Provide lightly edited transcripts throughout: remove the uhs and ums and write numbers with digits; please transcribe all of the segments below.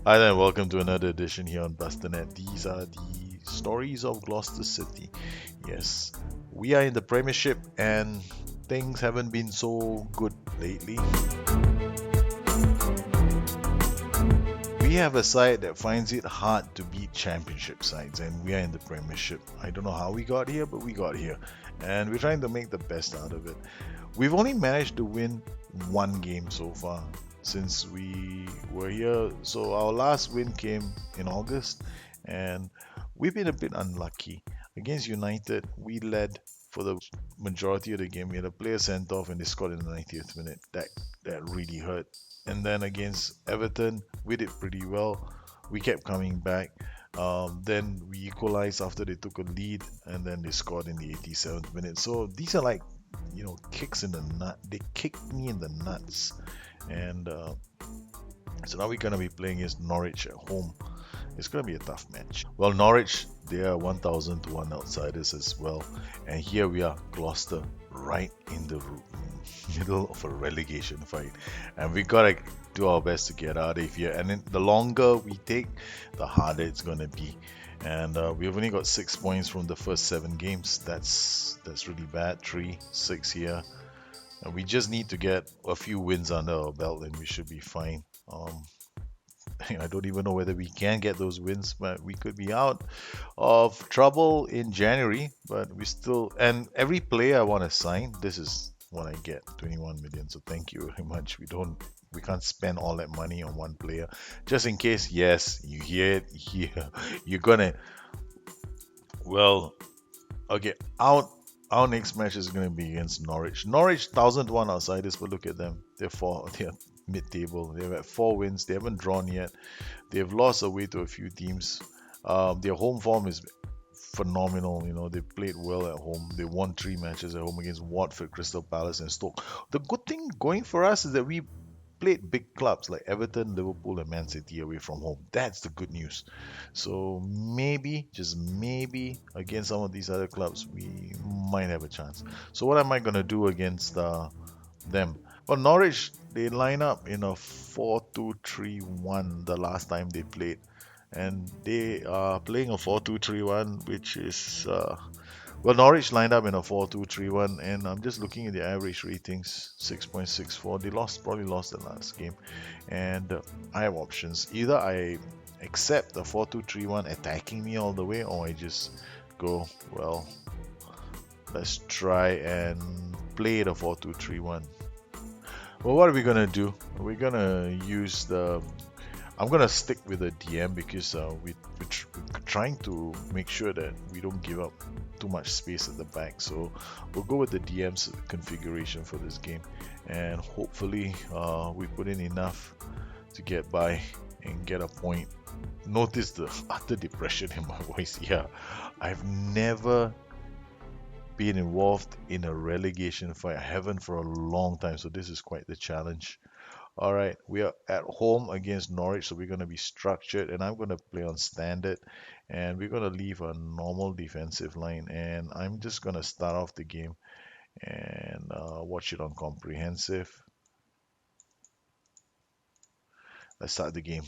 Hi there, and welcome to another edition here on Busternet. These are the stories of Gloucester City. Yes, we are in the Premiership and things haven't been so good lately. We have a side that finds it hard to beat Championship sides, and we are in the Premiership. I don't know how we got here, but we got here, and we're trying to make the best out of it. We've only managed to win one game so far since we were here. So our last win came in August, and we've been a bit unlucky. Against United, we led for the majority of the game. We had a player sent off, and they scored in the 90th minute. That really hurt. And then against Everton, we did pretty well. We kept coming back. Then we equalized after they took a lead, and then they scored in the 87th minute. So these are like kicks in the nut. They kicked me in the nuts, and so now we're gonna be playing against Norwich at home. It's gonna be a tough match. Well, Norwich, they are 1,000 to 1 outsiders as well, and here we are, Gloucester, right in the middle of a relegation fight, and we gotta do our best to get out of here. And then the longer we take, the harder it's gonna be. And we've only got 6 points from the first 7 games. That's really bad. 3, 6 here. And we just need to get a few wins under our belt, and we should be fine. I don't even know whether we can get those wins, but we could be out of trouble in January. But we still, and every player I want to sign, this is what I get, 21 million. So thank you very much. We can't spend all that money on one player. Just in case, yes, you hear it here. You're gonna, well, okay, our next match is gonna be against Norwich. Norwich 1,001 outsiders, but look at them. They're mid-table. They've had 4 wins. They haven't drawn yet. They've lost away to a few teams. Their home form is phenomenal. They played well at home. They won 3 matches at home against Watford, Crystal Palace, and Stoke. The good thing going for us is that we played big clubs like Everton, Liverpool, and Man City away from home. That's the good news. So maybe, just maybe, against some of these other clubs, we might have a chance. So what am I gonna do against them? Well, Norwich, they line up in a 4-2-3-1 the last time they played, and they are playing a 4-2-3-1, which is well, Norwich lined up in a 4-2-3-1, and I'm just looking at the average ratings, 6.64. They probably lost the last game, and I have options. Either I accept the 4-2-3-1 attacking me all the way, or I just go, well, let's try and play the 4-2-3-1. Well, what are we gonna do? We're gonna use the. I'm gonna stick with the DM because we're trying to make sure that we don't give up too much space at the back. So we'll go with the DM's configuration for this game, and hopefully we put in enough to get by and get a point. Notice the utter depression in my voice. Yeah, I've never been involved in a relegation fight. I haven't for a long time, so this is quite the challenge. All right, we are at home against Norwich, so we're going to be structured, and I'm going to play on standard, and we're going to leave a normal defensive line, and I'm just going to start off the game and watch it on comprehensive. Let's start the game.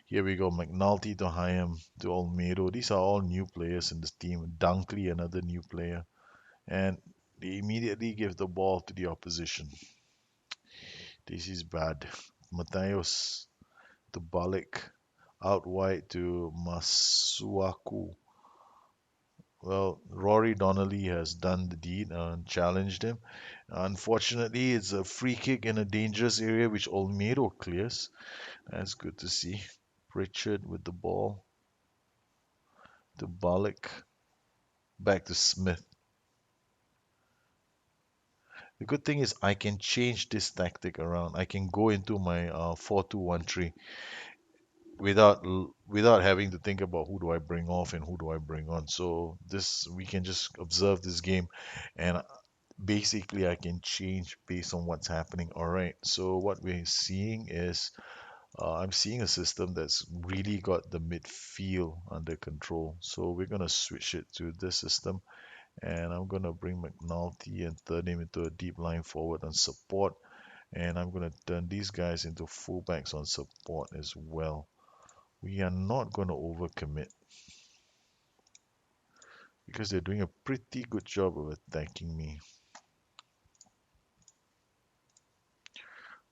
Here we go, McNulty to Hyam to Olmedo. These are all new players in this team. Dunkley, another new player, and they immediately give the ball to the opposition. This is bad. Matthias to Balik, out wide to Masuaku. Well, Rory Donnelly has done the deed and challenged him. Unfortunately, it's a free kick in a dangerous area which Olmedo clears. That's good to see. Richard with the ball to Balik. Back to Smith. The good thing is I can change this tactic around. I can go into my 4-2-1-3 without without having to think about who do I bring off and who do I bring on. So this we can just observe this game, and basically I can change based on what's happening. All right. So what we're seeing is I'm seeing a system that's really got the midfield under control. So we're gonna switch it to this system, and I'm gonna bring McNulty and turn him into a deep line forward on support, and I'm gonna turn these guys into fullbacks on support as well. We are not going to overcommit because they're doing a pretty good job of attacking me.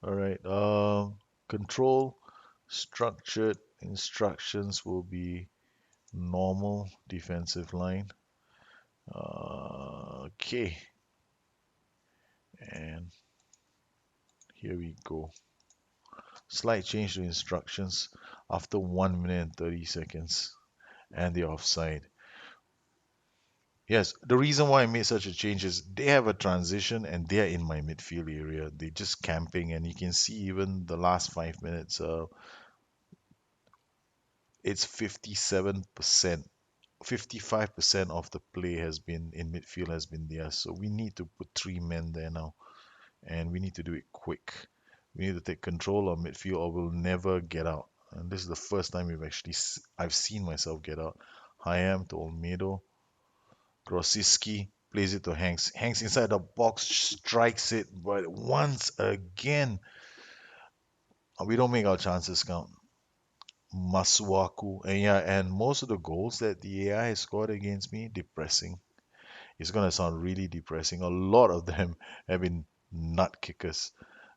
All right. Control structured instructions will be normal defensive line. Okay. And here we go. Slight change to instructions after 1 minute and 30 seconds. And the offside. Yes, the reason why I made such a change is they have a transition and they're in my midfield area. They're just camping, and you can see even the last 5 minutes, it's 57%, 55% of the play has been in midfield has been theirs. So we need to put three men there now, and we need to do it quick. We need to take control of midfield, or we'll never get out. And this is the first time I've seen myself get out. Hayam to Olmedo. Grosicki plays it to Hanks. Hanks inside the box strikes it, but once again, we don't make our chances count. Masuaku, and yeah, and most of the goals that the AI has scored against me, depressing. It's gonna sound really depressing. A lot of them have been nut kickers.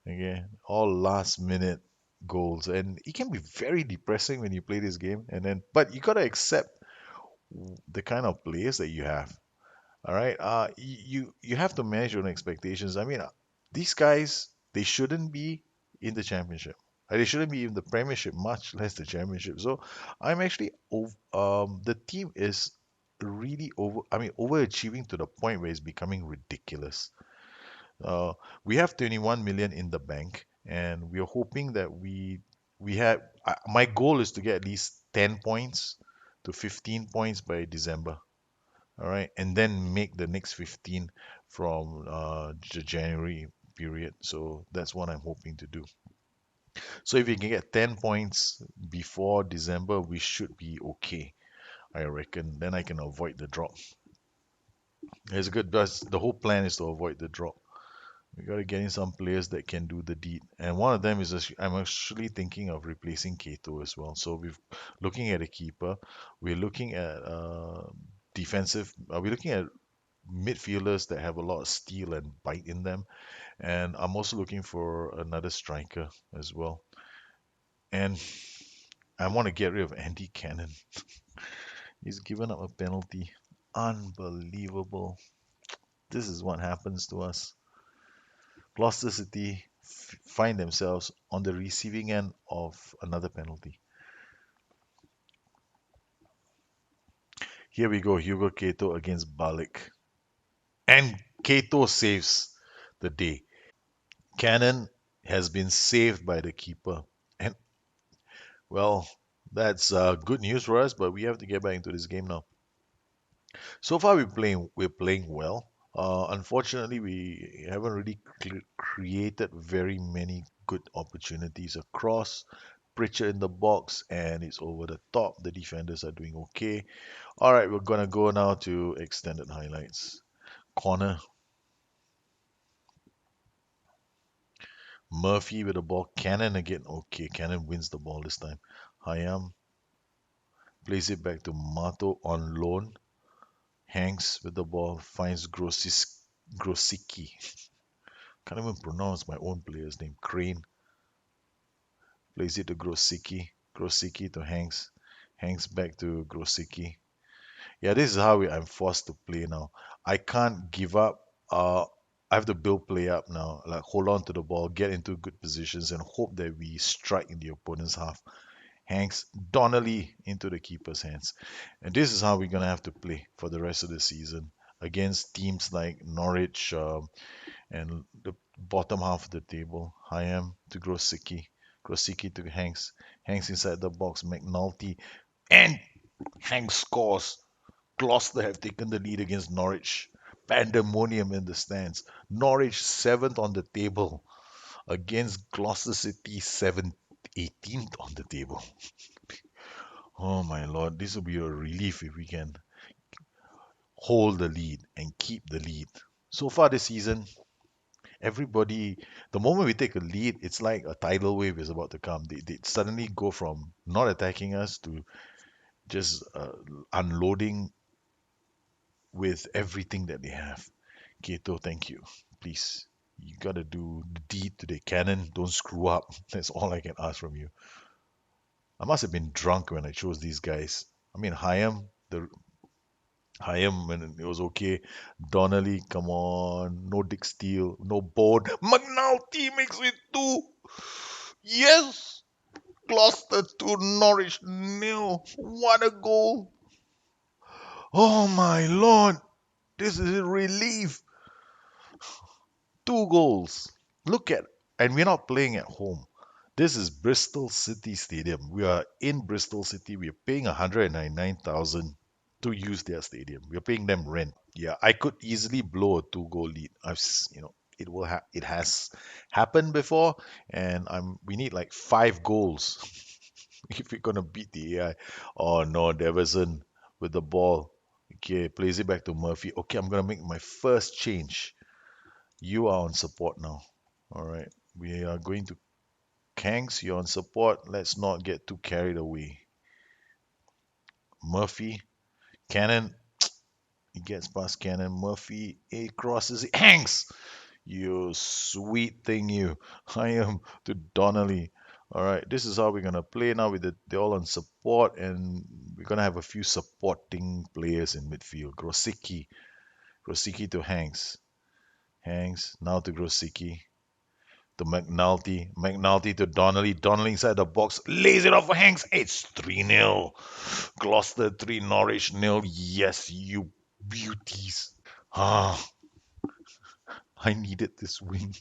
Okay, all last minute goals, and it can be very depressing when you play this game. And then, but you gotta accept the kind of players that you have. All right. You have to manage your own expectations. I mean, these guys, they shouldn't be in the championship. They shouldn't be in the Premiership, much less the championship. So I'm actually the team is really overachieving to the point where it's becoming ridiculous. Uh, we have 21 million in the bank, and we are hoping that we have. My goal is to get at least 10 points to 15 points by December. All right, and then make the next 15 from the January period. So that's what I'm hoping to do. So if we can get 10 points before December, we should be okay, I reckon. Then I can avoid the drop. It's good. The whole plan is to avoid the drop. We got to get in some players that can do the deed. And one of them is I'm actually thinking of replacing Kato as well. So we're looking at a keeper. We're looking at defensive. We're looking at midfielders that have a lot of steel and bite in them. And I'm also looking for another striker as well. And I want to get rid of Andy Cannon. He's given up a penalty. Unbelievable. This is what happens to us. Gloucester City find themselves on the receiving end of another penalty. Here we go, Hugo Cato against Balik. And Cato saves the day. Cannon has been saved by the keeper. And well, that's good news for us, but we have to get back into this game now. So far, we're playing well. Unfortunately, we haven't really created very many good opportunities across. Pritchard in the box, and it's over the top. The defenders are doing okay. All right, we're gonna go now to extended highlights. Corner, Murphy with the ball. Cannon again. Okay, Cannon wins the ball this time. Hayam plays it back to Mato on loan. Hanks with the ball finds Grosicki. Can't even pronounce my own player's name. Crane plays it to Grosicki. Grosicki to Hanks. Hanks back to Grosicki. Yeah, this is how I'm forced to play now. I can't give up. I have to build play up now. Like hold on to the ball, get into good positions, and hope that we strike in the opponent's half. Hanks Donnelly into the keeper's hands. And this is how we're gonna have to play for the rest of the season against teams like Norwich, and the bottom half of the table. Hayam to Grosicki. Grosicki to Hanks. Hanks inside the box. McNulty. And Hanks scores. Gloucester have taken the lead against Norwich. Pandemonium in the stands. Norwich 7th on the table against Gloucester City 7th, 18th on the table. Oh my lord, this will be a relief if we can hold the lead and keep the lead. So far this season, Everybody, the moment we take a lead, it's like a tidal wave is about to come. They suddenly go from not attacking us to just unloading with everything that they have. Kato, thank you. Please, you gotta do the deed to the cannon. Don't screw up. That's all I can ask from you. I must have been drunk when I chose these guys. I mean, Hyam when it was okay. Donnelly, come on. No Dick Steele, no Bode. McNulty makes it two. Yes! Gloucester to Norwich nil. What a goal. Oh my lord. This is a relief. Two goals. Look at, and we're not playing at home. This is Bristol City Stadium. We are in Bristol City. We are paying 199,000 to use their stadium. We are paying them rent. Yeah, I could easily blow a two-goal lead. It has happened before, and we need like 5 goals if we're gonna beat the AI. Oh no, Deverson with the ball. Okay, plays it back to Murphy. Okay, I'm gonna make my first change. You are on support now. All right. We are going to Kangs, you're on support. Let's not get too carried away. Murphy, Cannon, he gets past Cannon. Murphy, he crosses it. Hanks, you sweet thing, you. I am to Donnelly. All right, this is how we're gonna play now. They're all on support, and we're gonna have a few supporting players in midfield. Grosicki to Hanks. Hanks now to Grosicki. To McNulty to Donnelly. Donnelly inside the box. Lays it off for Hanks. It's 3-0. Gloucester 3, Norwich nil. Yes, you beauties. Ah, I needed this win.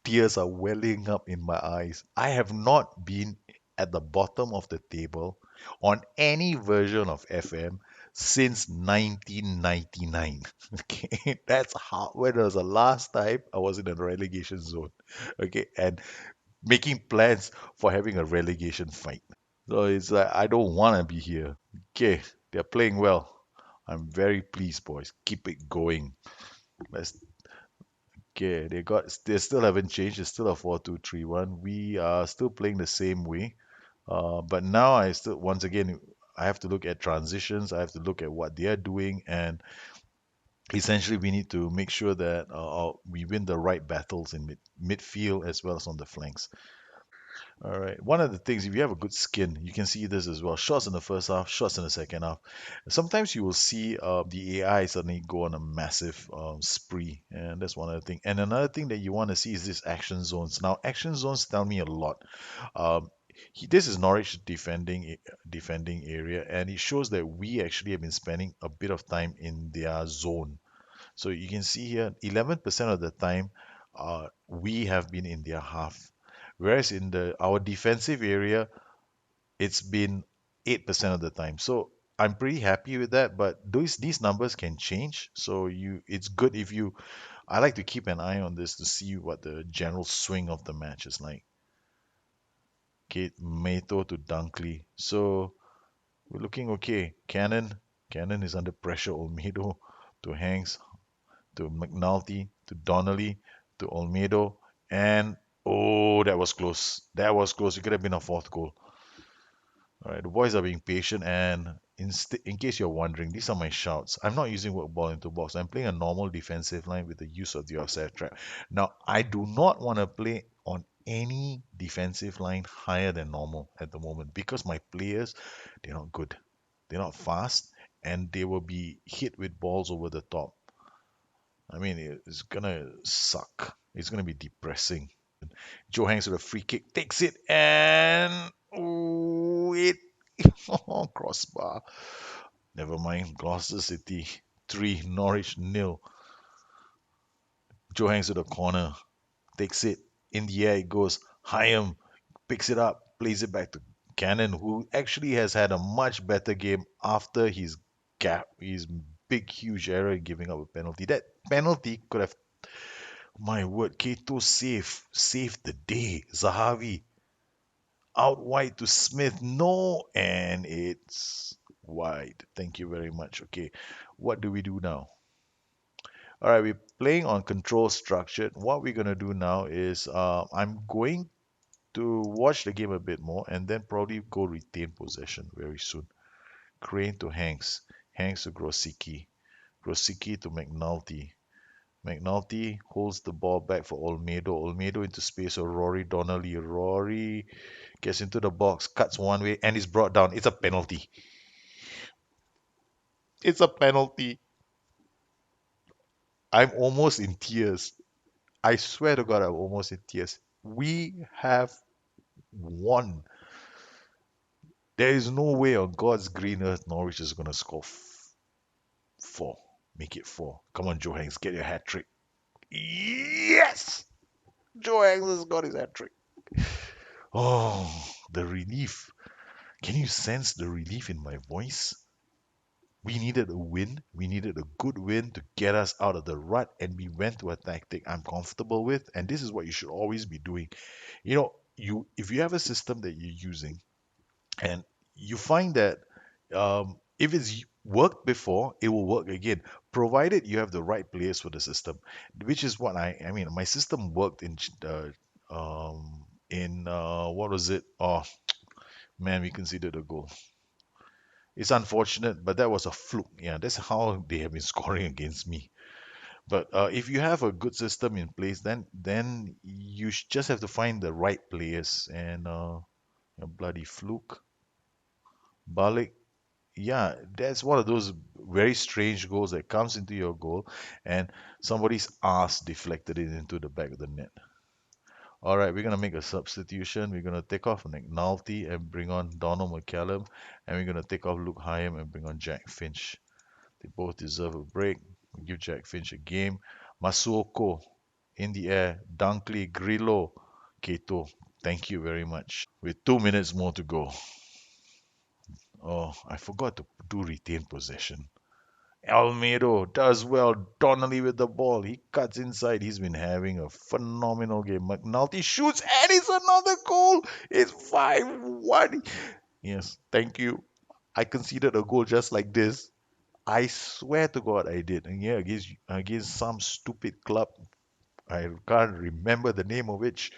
Tears are welling up in my eyes. I have not been at the bottom of the table on any version of FM since 1999. Okay, that's how when was the last time I was in a relegation zone. Okay, and making plans for having a relegation fight. So it's like I don't want to be here. Okay, they're playing well. I'm very pleased, boys. Keep it going. Let's Okay, they still haven't changed. It's still a 4-2-3-1. We are still playing the same way. But now I still once again I have to look at transitions. I have to look at what they are doing, and essentially we need to make sure that we win the right battles in midfield as well as on the flanks. All right. One of the things, if you have a good skin, you can see this as well. Shots in the first half, shots in the second half. Sometimes you will see the AI suddenly go on a massive spree, and that's one other thing. And another thing that you want to see is these action zones. Now, action zones tell me a lot. Um, this is Norwich defending area, and it shows that we actually have been spending a bit of time in their zone. So you can see here, 11% of the time, we have been in their half. Whereas in our defensive area, it's been 8% of the time. So I'm pretty happy with that, but these numbers can change. So it's good if you I like to keep an eye on this to see what the general swing of the match is like. Okay, Mato to Dunkley. So we're looking okay. Cannon is under pressure. Olmedo to Hanks, to McNulty, to Donnelly, to Olmedo, and oh, that was close. That was close. It could have been a fourth goal. All right, the boys are being patient, and in case you're wondering, these are my shouts. I'm not using work ball into box. I'm playing a normal defensive line with the use of the offside trap. Now, I do not want to play on any defensive line higher than normal at the moment because my players, they're not good. They're not fast, and they will be hit with balls over the top. I mean, it's gonna suck. It's gonna be depressing. Joe Hanks with a free kick, takes it, and ooh, it crossbar. Never mind. Gloucester City 3, Norwich nil. Joe Hanks with a corner, takes it in the air. It goes. Hyam picks it up, plays it back to Cannon, who actually has had a much better game after his big huge error in giving up a penalty. That penalty could have, my word, Kato saved the day. Zahavi out wide to Smith. No, and it's wide. Thank you very much. Okay, what do we do now? All right, we're playing on control structured. What we're gonna do now is I'm going to watch the game a bit more and then probably go retain possession very soon. Crane to Hanks, Hanks to Grosicki, Grosicki to McNulty. McNulty holds the ball back for Olmedo. Olmedo into space for Rory Donnelly. Rory gets into the box, cuts one way, and is brought down. It's a penalty. It's a penalty. I'm almost in tears. I swear to God, I'm almost in tears. We have won. There is no way on God's green earth Norwich is going to score four. Make it four. Come on, Joe Hanks, get your hat trick. Yes! Joe Hanks has got his hat trick. Oh, the relief. Can you sense the relief in my voice? We needed a win. We needed a good win to get us out of the rut, and we went to a tactic I'm comfortable with. And this is what you should always be doing. You if you have a system that you're using and you find that if it's worked before, it will work again, provided you have the right players for the system, which is what I mean. My system worked in what was it? Oh man, we conceded a goal. It's unfortunate, but that was a fluke. Yeah, that's how they have been scoring against me. But if you have a good system in place, then you just have to find the right players and a bloody fluke. Balik, yeah, that's one of those very strange goals that comes into your goal, and somebody's ass deflected it into the back of the net. All right, we're gonna make a substitution. We're gonna take off McNulty and bring on Donald McCallum, and we're gonna take off Luke Hyam and bring on Jack Finch. They both deserve a break. We give Jack Finch a game. Masuoko in the air. Dunkley, Grillo, Keto. Thank you very much. With 2 minutes more to go. Oh, I forgot to do retain possession. Almedo does well. Donnelly with the ball. He cuts inside. He's been having a phenomenal game. McNulty shoots and it's another goal. It's 5-1. Yes, thank you. I conceded a goal just like this. I swear to God I did. And yeah, against some stupid club. I can't remember the name of which,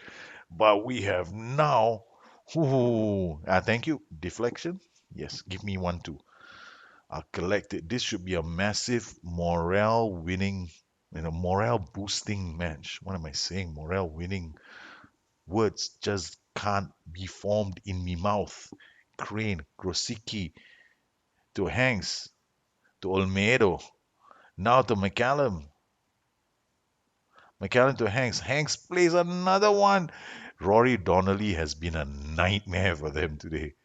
but we have now. Ooh, thank you. Deflection? Yes, give me one too. I'll collect it. This should be a massive morale winning, morale boosting match. What am I saying? Morale winning. Words just can't be formed in me mouth. Crane, Grosicki, to Hanks, to Olmedo, now to McCallum. McCallum to Hanks. Hanks plays another one. Rory Donnelly has been a nightmare for them today.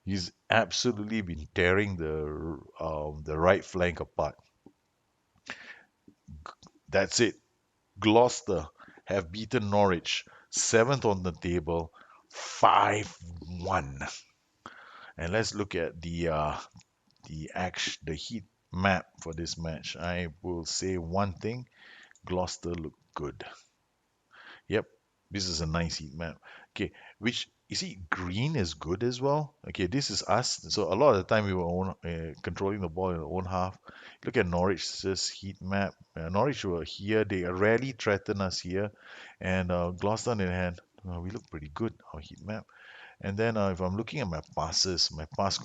He's absolutely been tearing the right flank apart. That's it. Gloucester have beaten Norwich, seventh on the table, 5-1. And let's look at the heat map for this match. I will say one thing: Gloucester look good. Yep, this is a nice heat map. Okay, which you see, green is good as well. Okay, this is us. So a lot of the time we were controlling the ball in our own half. Look at Norwich's heat map. Norwich were here. They rarely threaten us here. And Gloucester in hand, we look pretty good, our heat map. And then if I'm looking at my passes, my pass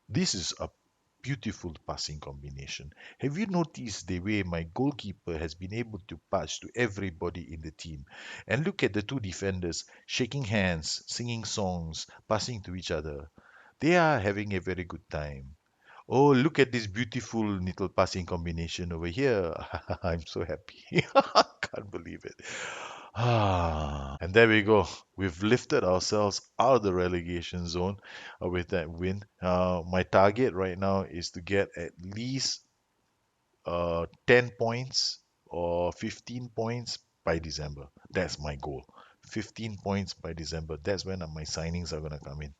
this is a beautiful passing combination. Have you noticed the way my goalkeeper has been able to pass to everybody in the team? And look at the two defenders shaking hands, singing songs, passing to each other. They are having a very good time. Oh, look at this beautiful little passing combination over here. I'm so happy. Can't believe it. And there we go. We've lifted ourselves out of the relegation zone with that win. My target right now is to get at least 10 points or 15 points by December. That's my goal. 15 points by December. That's when my signings are going to come in.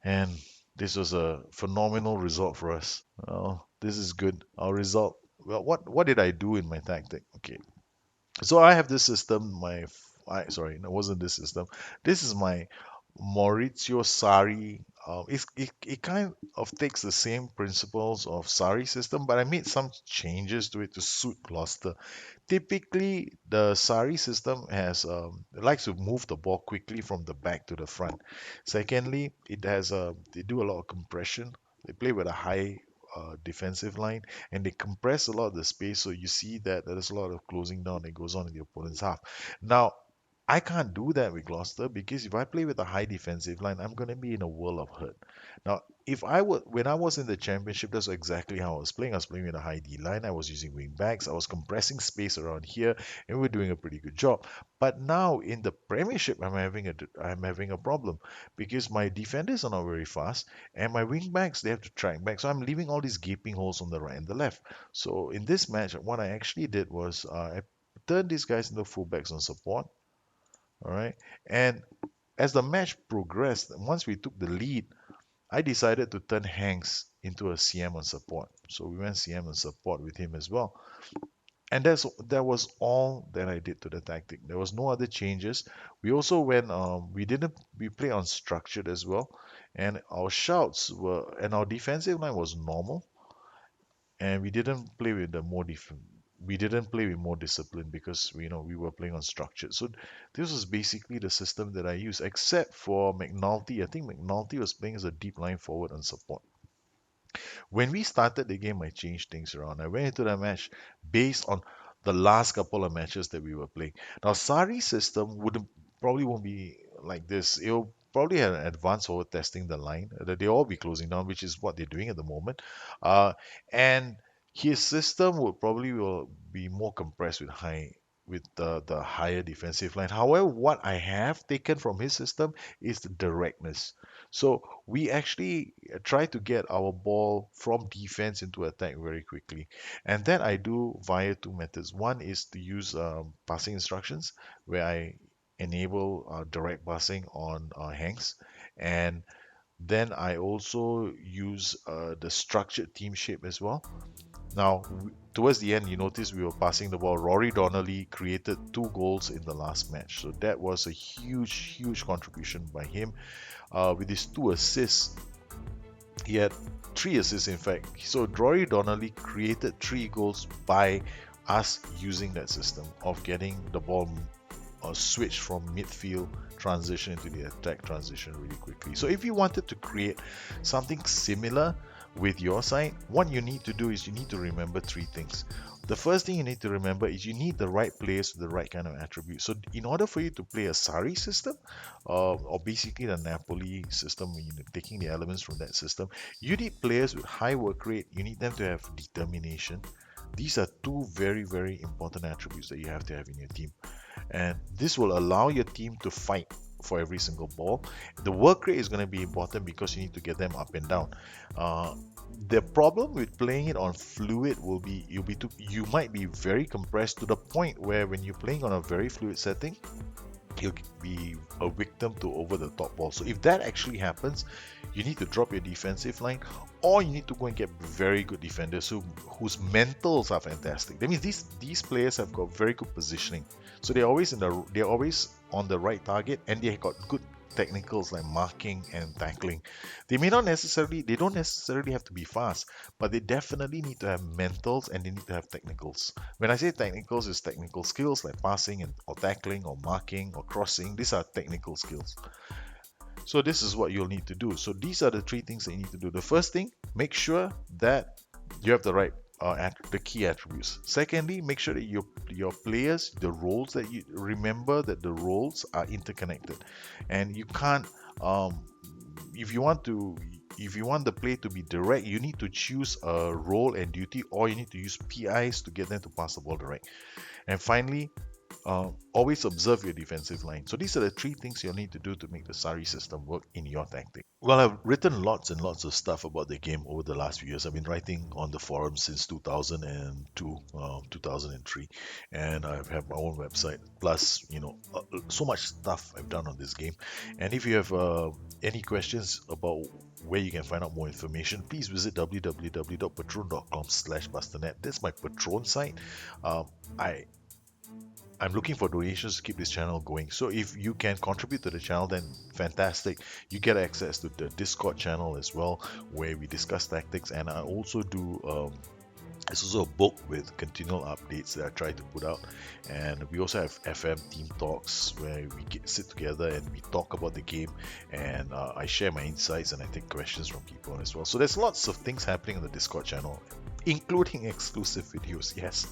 And this was a phenomenal result for us. Well, this is good. Our result. Well, what did I do in my tactic? Okay, so I have this system. Sorry, no, it wasn't this system. This is my Maurizio Sarri it kind of takes the same principles of Sarri system, but I made some changes to it to suit Gloucester. Typically, the Sarri system has it likes to move the ball quickly from the back to the front. Secondly, it has they do a lot of compression. They play with a high defensive line, and they compress a lot of the space. So you see that there's a lot of closing down that goes on in the opponent's half. Now, I can't do that with Gloucester because if I play with a high defensive line, I'm going to be in a world of hurt. Now, if I would, when I was in the championship, that's exactly how I was playing. I was playing with a high D line. I was using wing backs. I was compressing space around here, and we are doing a pretty good job. But now in the Premiership, I'm having a problem because my defenders are not very fast, and my wing backs they have to track back. So I'm leaving all these gaping holes on the right and the left. So in this match, what I actually did was I turned these guys into fullbacks on support. All right, and as the match progressed, once we took the lead, I decided to turn Hanks into a CM on support. So we went CM on support with him as well. And that was all that I did to the tactic. There was no other changes. We also went we play unstructured as well. And our shouts were and our defensive line was normal. And we didn't play with more discipline because we were playing unstructured. So this was basically the system that I used, except for McNulty. I think McNulty was playing as a deep line forward on support. When we started the game, I changed things around. I went into the match based on the last couple of matches that we were playing. Now, Sari's system probably won't be like this. It'll probably have an advanced over testing the line. That they all be closing down, which is what they're doing at the moment. And his system will be more compressed with the higher defensive line. However, what I have taken from his system is the directness. So we actually try to get our ball from defense into attack very quickly. And that I do via two methods. One is to use passing instructions where I enable direct passing on Hanks. And then I also use the structured team shape as well. Now, towards the end, you notice we were passing the ball. Rory Donnelly created 2 goals in the last match. So that was a huge, huge contribution by him. With his 2 assists, he had 3 assists, in fact. So Rory Donnelly created 3 goals by us using that system of getting the ball switch from midfield transition into the attack transition really quickly. So if you wanted to create something similar with your side, what you need to do is you need to remember 3 things. The first thing you need to remember is you need the right players with the right kind of attributes. So in order for you to play a Sarri system, or basically the Napoli system, taking the elements from that system, you need players with high work rate. You need them to have determination. These are 2 very, very important attributes that you have to have in your team. And this will allow your team to fight for every single ball. The work rate is going to be important because you need to get them up and down. The problem with playing it on fluid will be you might be very compressed to the point where when you're playing on a very fluid setting, you'll be a victim to over the top ball. So if that actually happens, you need to drop your defensive line, or you need to go and get very good defenders whose mentals are fantastic. That means these players have got very good positioning, so they're always on the right target, and they got good technicals like marking and tackling. They don't necessarily have to be fast, but they definitely need to have mentals and they need to have technicals. When I say technicals, it's technical skills like passing or tackling or marking or crossing. These are technical skills. So this is what you'll need to do. So these are the 3 things that you need to do. The first thing, make sure that you have the right the key attributes. Secondly, make sure that your players, the roles that you remember that the roles are interconnected, and you can't if you want the play to be direct, you need to choose a role and duty, or you need to use PIs to get them to pass the ball direct. And finally, always observe your defensive line. So these are the 3 things you'll need to do to make the Sarri system work in your tactic. Well, I've written lots and lots of stuff about the game over the last few years. I've been writing on the forum since 2002, 2003, and I have my own website. Plus, so much stuff I've done on this game. And if you have any questions about where you can find out more information, please visit www.patron.com/busternet. That's my Patron site. I I'm looking for donations to keep this channel going. So if you can contribute to the channel, then fantastic. You get access to the Discord channel as well, where we discuss tactics, and I also do it's also a book with continual updates that I try to put out. And we also have FM team talks where we sit together and we talk about the game, and I share my insights and I take questions from people as well. So there's lots of things happening on the Discord channel, including exclusive videos. Yes,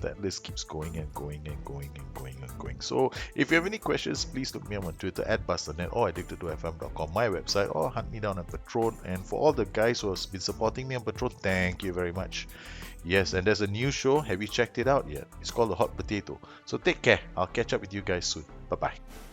that list keeps going and going and going and going and going. So if you have any questions, please look me up on Twitter at BusterNet or addicted2fm.com, my website, or hunt me down on Patreon. And for all the guys who have been supporting me on Patreon, thank you very much. Yes, and there's a new show. Have you checked it out yet? It's called The Hot Potato. So take care. I'll catch up with you guys soon. Bye bye.